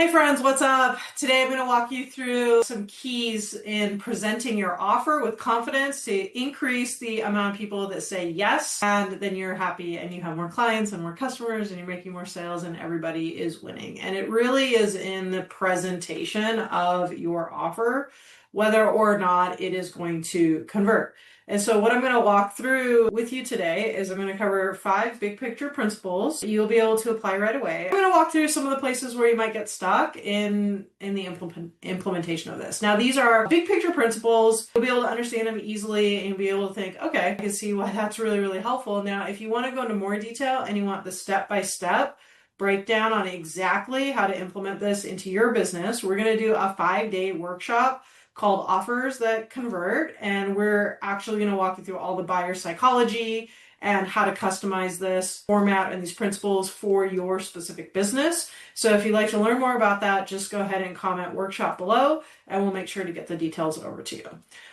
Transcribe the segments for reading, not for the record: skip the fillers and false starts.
Hey friends, what's up? Today I'm going to walk you through some keys in presenting your offer with confidence to increase the amount of people that say yes, and then you're happy and you have more clients and more customers and you're making more sales and everybody is winning. And it really is in the presentation of your offer, whether or not it is going to convert. And so what I'm going to walk through with you today is I'm going to cover 5 big picture principles you'll be able to apply right away. I'm going to walk through some of the places where you might get stuck in the implementation of this. Now, these are big picture principles. You'll be able to understand them easily and you'll be able to think, okay, I can see why that's really, really helpful. Now, if you want to go into more detail and you want the step-by-step breakdown on exactly how to implement this into your business, we're going to do a 5-day workshop called Offers That Convert, and we're actually going to walk you through all the buyer psychology and how to customize this format and these principles for your specific business. So if you'd like to learn more about that, just go ahead and comment workshop below and we'll make sure to get the details over to you.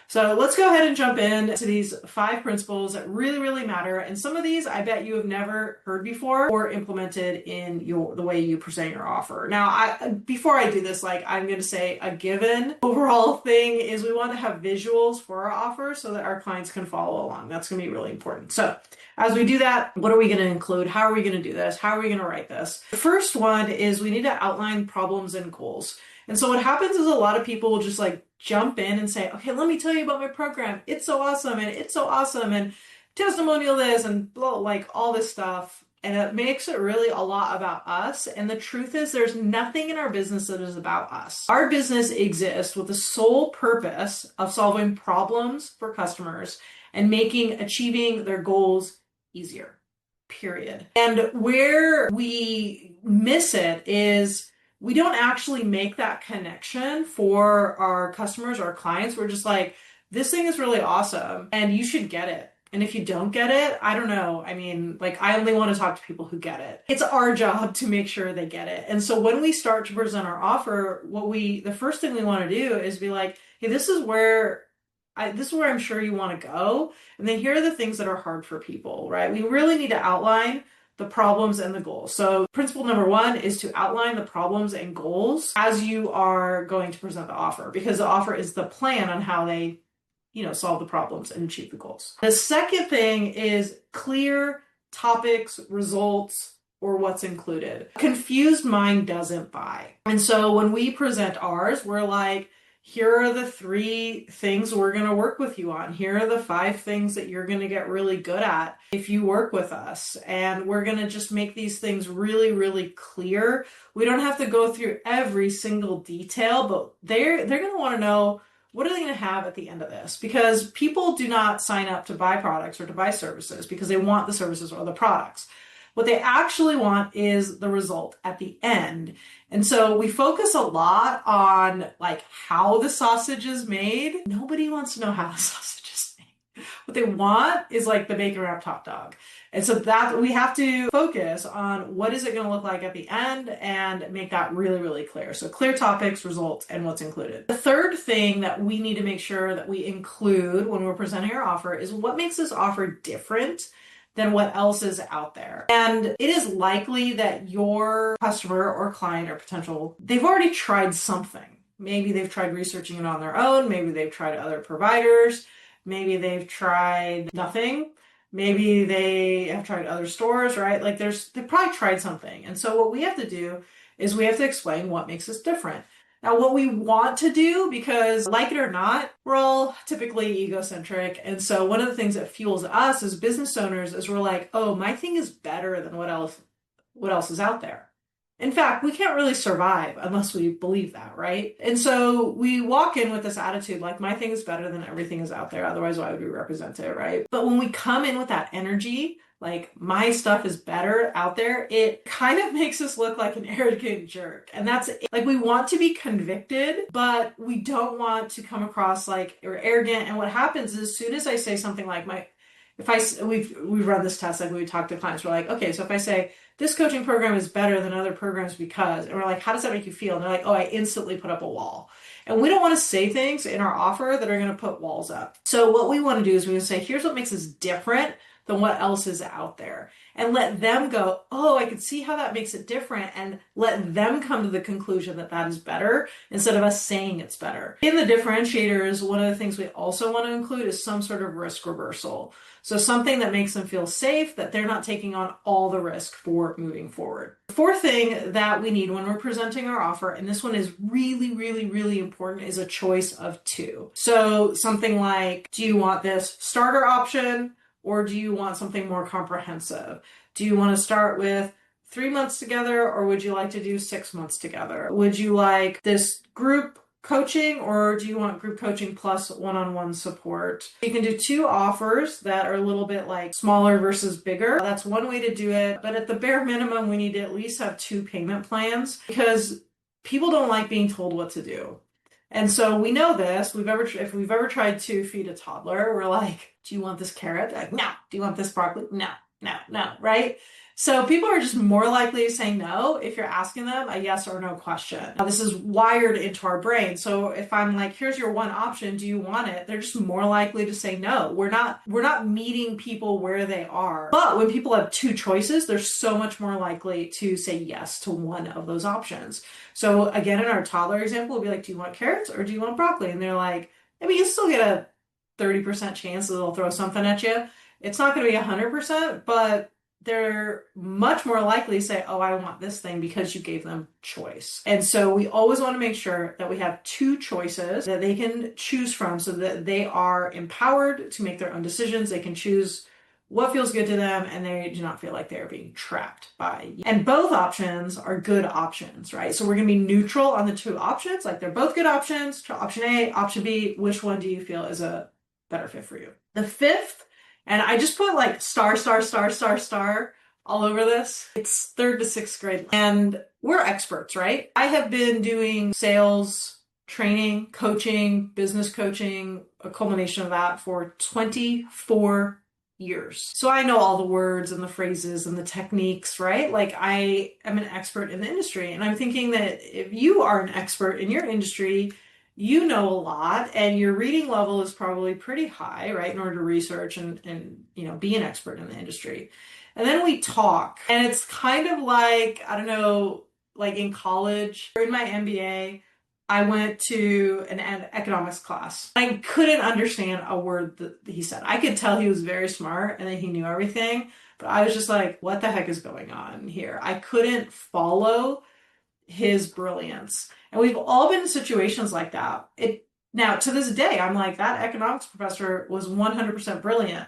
So let's go ahead and jump into these 5 principles that really, really matter. And some of these I bet you have never heard before or implemented in the way you present your offer. Now, before I do this, I'm going to say a given overall thing is we want to have visuals for our offer so that our clients can follow along. That's going to be really important. So as we do that, what are we going to include? How are we going to do this? How are we going to write this? The first one is we need to outline problems and goals. And so what happens is a lot of people will just jump in and say, okay, let me tell you about my program. It's so awesome. And it's so awesome. And testimonial this and blah, all this stuff. And it makes it really a lot about us. And the truth is there's nothing in our business that is about us. Our business exists with the sole purpose of solving problems for customers and achieving their goals easier, period. And where we miss it is we don't actually make that connection for our customers or clients. We're just like, this thing is really awesome and you should get it. And if you don't get it, I don't know. I mean, I only want to talk to people who get it. It's our job to make sure they get it. And so when we start to present our offer, the first thing we want to do is be like, hey, this is where I'm sure you want to go. And then here are the things that are hard for people, right? We really need to outline the problems and the goals. So principle number 1 is to outline the problems and goals as you are going to present the offer, because the offer is the plan on how they, solve the problems and achieve the goals. The second thing is clear topics, results, or what's included. A confused mind doesn't buy. And so when we present ours, we're like, here are the 3 things we're going to work with you on. Here are the 5 things that you're going to get really good at if you work with us. And we're going to just make these things really, really clear. We don't have to go through every single detail, but they're going to want to know, what are they going to have at the end of this? Because people do not sign up to buy products or to buy services because they want the services or the products. What they actually want is the result at the end. And so we focus a lot on how the sausage is made. Nobody wants to know how the sausage is made. What they want is the bacon wrapped hot dog. And so that we have to focus on what is it going to look like at the end and make that really, really clear. So clear topics, results, and what's included. The third thing that we need to make sure that we include when we're presenting our offer is what makes this offer different than what else is out there. And it is likely that your customer or client or potential, they've already tried something. Maybe they've tried researching it on their own. Maybe they've tried other providers. Maybe they've tried nothing. Maybe they have tried other stores, right? They've probably tried something. And so what we have to do is we have to explain what makes us different. Now, what we want to do, because like it or not, we're all typically egocentric. And so one of the things that fuels us as business owners is we're like, oh, my thing is better than what else is out there. In fact, we can't really survive unless we believe that, right? And so we walk in with this attitude, my thing is better than everything is out there. Otherwise, why would we represent it, right? But when we come in with that energy, my stuff is better out there, it kind of makes us look like an arrogant jerk. And that's we want to be convicted, but we don't want to come across or arrogant. And what happens is as soon as I say something we've run this test, we talk to clients, we're like, okay, so if I say this coaching program is better than other programs because, and we're like, how does that make you feel? And they're like, oh, I instantly put up a wall. And we don't want to say things in our offer that are going to put walls up. So what we want to do is we want to say, here's what makes us different than what else is out there. And let them go, oh, I can see how that makes it different. And let them come to the conclusion that that is better instead of us saying it's better. In the differentiators, one of the things we also want to include is some sort of risk reversal. So something that makes them feel safe, that they're not taking on all the risk for moving forward. The fourth thing that we need when we're presenting our offer, and this one is really, really, really important, is a choice of two. So something like, do you want this starter option or do you want something more comprehensive? Do you want to start with 3 months together or would you like to do 6 months together? Would you like this group coaching or do you want group coaching plus one-on-one support? You can do two offers that are a little bit like smaller versus bigger. That's one way to do it. But at the bare minimum, we need to at least have two payment plans because people don't like being told what to do. And so we know this. If we've ever tried to feed a toddler, we're like, do you want this carrot? They're like, no. Do you want this broccoli? No, no, no, right? So people are just more likely to say no if you're asking them a yes or no question. Now, this is wired into our brain. So if I'm like, here's your one option, do you want it? They're just more likely to say no. We're not meeting people where they are. But when people have two choices, they're so much more likely to say yes to one of those options. So again, in our toddler example, we'll be like, do you want carrots or do you want broccoli? And they're like, I mean, you still get a 30% chance that they'll throw something at you. It's not going to be 100%, but they're much more likely to say, oh, I want this thing because you gave them choice. And so we always want to make sure that we have two choices that they can choose from so that they are empowered to make their own decisions. They can choose what feels good to them and they do not feel like they're being trapped by you. And both options are good options, right? So we're going to be neutral on the two options. Like they're both good options. Option A, option B, which one do you feel is a better fit for you? The fifth, and I just put like star, star, star, star, star all over this. It's 3rd to 6th grade. And we're experts, right? I have been doing sales training, coaching, business coaching, a culmination of that for 24 years. So I know all the words and the phrases and the techniques, right? Like I am an expert in the industry. And I'm thinking that if you are an expert in your industry, you know a lot and your reading level is probably pretty high, right? In order to research and be an expert in the industry. And then we talk and it's kind of like, I don't know, like in college or in my MBA, I went to an economics class. I couldn't understand a word that he said. I could tell he was very smart and that he knew everything, but I was just like, what the heck is going on here? I couldn't follow his brilliance. And we've all been in situations like that. Now, to this day, I'm like, that economics professor was 100% brilliant,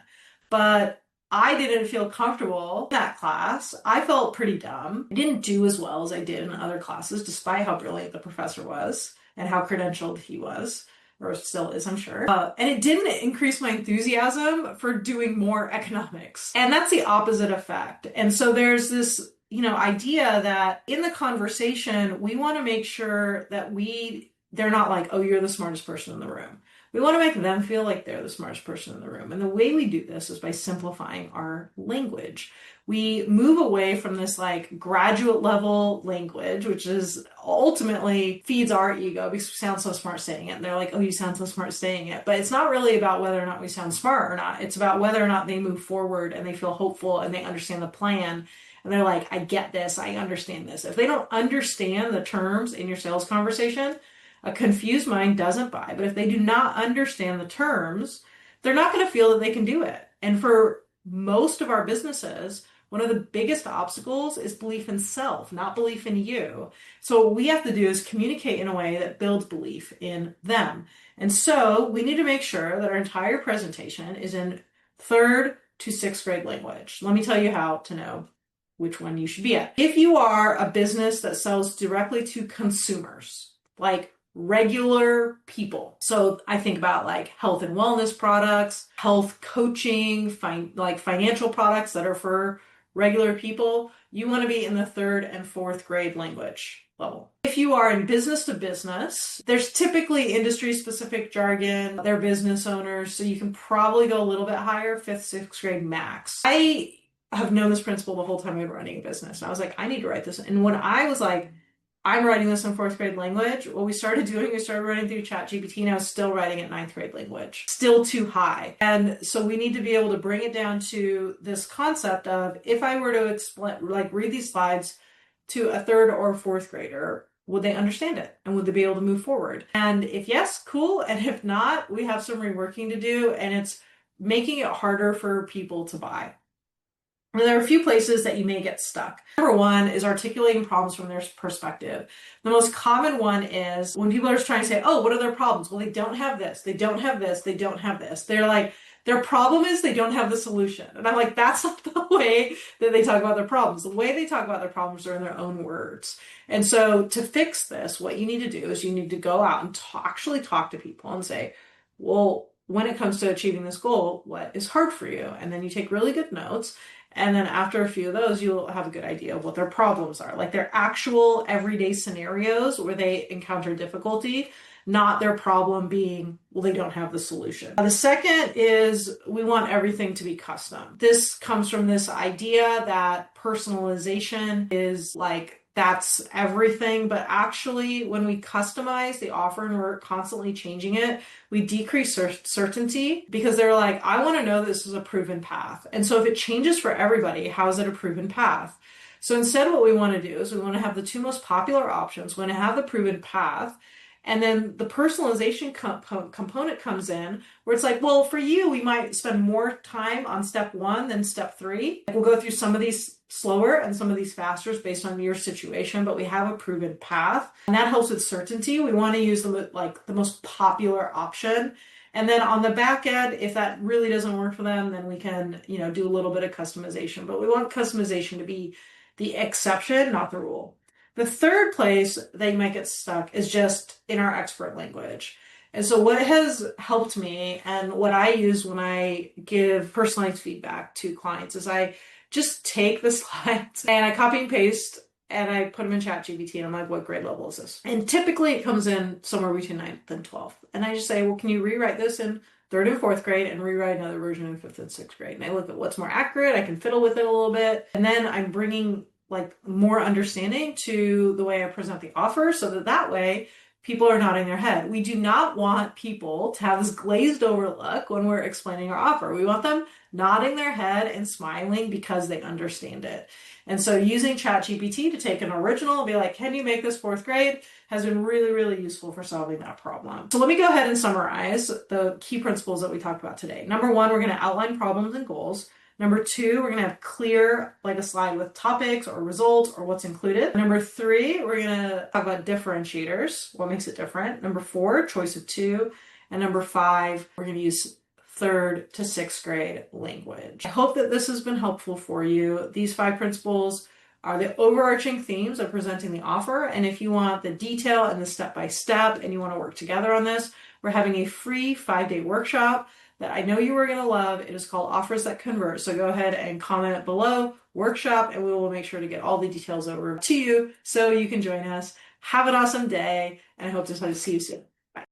but I didn't feel comfortable in that class. I felt pretty dumb. I didn't do as well as I did in other classes, despite how brilliant the professor was and how credentialed he was, or still is, I'm sure. And it didn't increase my enthusiasm for doing more economics. And that's the opposite effect. And so there's this idea that in the conversation, we want to make sure that they're not like, oh, you're the smartest person in the room. We want to make them feel like they're the smartest person in the room. And the way we do this is by simplifying our language. We move away from this like graduate level language, which is ultimately feeds our ego because we sound so smart saying it. And they're like, oh, you sound so smart saying it. But it's not really about whether or not we sound smart or not. It's about whether or not they move forward and they feel hopeful and they understand the plan. And they're like, I get this. I understand this. If they don't understand the terms in your sales conversation, a confused mind doesn't buy. But if they do not understand the terms, they're not going to feel that they can do it. And for most of our businesses, one of the biggest obstacles is belief in self, not belief in you. So what we have to do is communicate in a way that builds belief in them. And so we need to make sure that our entire presentation is in 3rd to 6th grade language. Let me tell you how to know which one you should be at. If you are a business that sells directly to consumers, like regular people. So I think about like health and wellness products, health coaching, financial products that are for regular people. You want to be in the 3rd and 4th grade language level. If you are in business to business, there's typically industry specific jargon. They're business owners. So you can probably go a little bit higher, 5th, 6th grade max. I have known this principle the whole time I've been running a business. And I was like, I need to write this. And when I was like, I'm writing this in fourth grade language. What we started doing, we started writing through ChatGPT, and I was still writing it ninth grade language. Still too high. And so we need to be able to bring it down to this concept of, if I were to explain, like read these slides to a third or fourth grader, would they understand it? And would they be able to move forward? And if yes, cool. And if not, we have some reworking to do, and it's making it harder for people to buy. And there are a few places that you may get stuck. Number one is articulating problems from their perspective. The most common one is when people are just trying to say, oh, what are their problems? Well, they don't have this, they don't have this, they don't have this. They're like, their problem is they don't have the solution. And I'm like, that's not the way that they talk about their problems. The way they talk about their problems are in their own words. And so to fix this, what you need to do is you need to go out and actually talk to people and say, well, when it comes to achieving this goal, what is hard for you? And then you take really good notes. And then after a few of those, you'll have a good idea of what their problems are, like their actual everyday scenarios where they encounter difficulty, not their problem being, well, they don't have the solution. The second is we want everything to be custom. This comes from this idea that personalization is like, that's everything. But actually, when we customize the offer and we're constantly changing it, we decrease certainty, because they're like, I want to know this is a proven path. And so if it changes for everybody, how is it a proven path? So instead, what we want to do is we want to have the two most popular options. We want to have the proven path. And then the personalization component comes in, where it's like, well, for you, we might spend more time on step one than step three. We'll go through some of these slower and some of these faster based on your situation, but we have a proven path, and that helps with certainty. We want to use the most popular option. And then on the back end, if that really doesn't work for them, then we can, do a little bit of customization, but we want customization to be the exception, not the rule. The third place that you might get stuck is just in our expert language. And so what has helped me, and what I use when I give personalized feedback to clients, is I just take the slides and I copy and paste and I put them in ChatGPT, and I'm like, what grade level is this? And typically it comes in somewhere between 9th and 12th. And I just say, well, can you rewrite this in 3rd and 4th grade and rewrite another version in 5th and 6th grade? And I look at what's more accurate. I can fiddle with it a little bit. And then I'm bringing more understanding to the way I present the offer, so that way people are nodding their head. We do not want people to have this glazed over look when we're explaining our offer. We want them nodding their head and smiling because they understand it. And so using ChatGPT to take an original and be like, can you make this 4th grade, has been really, really useful for solving that problem. So let me go ahead and summarize the key principles that we talked about today. Number one, we're going to outline problems and goals. Number two, we're going to have clear, a slide with topics or results or what's included. Number three, we're going to talk about differentiators, what makes it different. Number four, choice of two. And number five, we're going to use 3rd to 6th grade language. I hope that this has been helpful for you. These 5 principles are the overarching themes of presenting the offer. And if you want the detail and the step-by-step and you want to work together on this, we're having a free 5-day workshop that I know you are going to love. It is called Offers That Convert. So go ahead and comment below, workshop, and we will make sure to get all the details over to you so you can join us. Have an awesome day, and I hope to see you soon.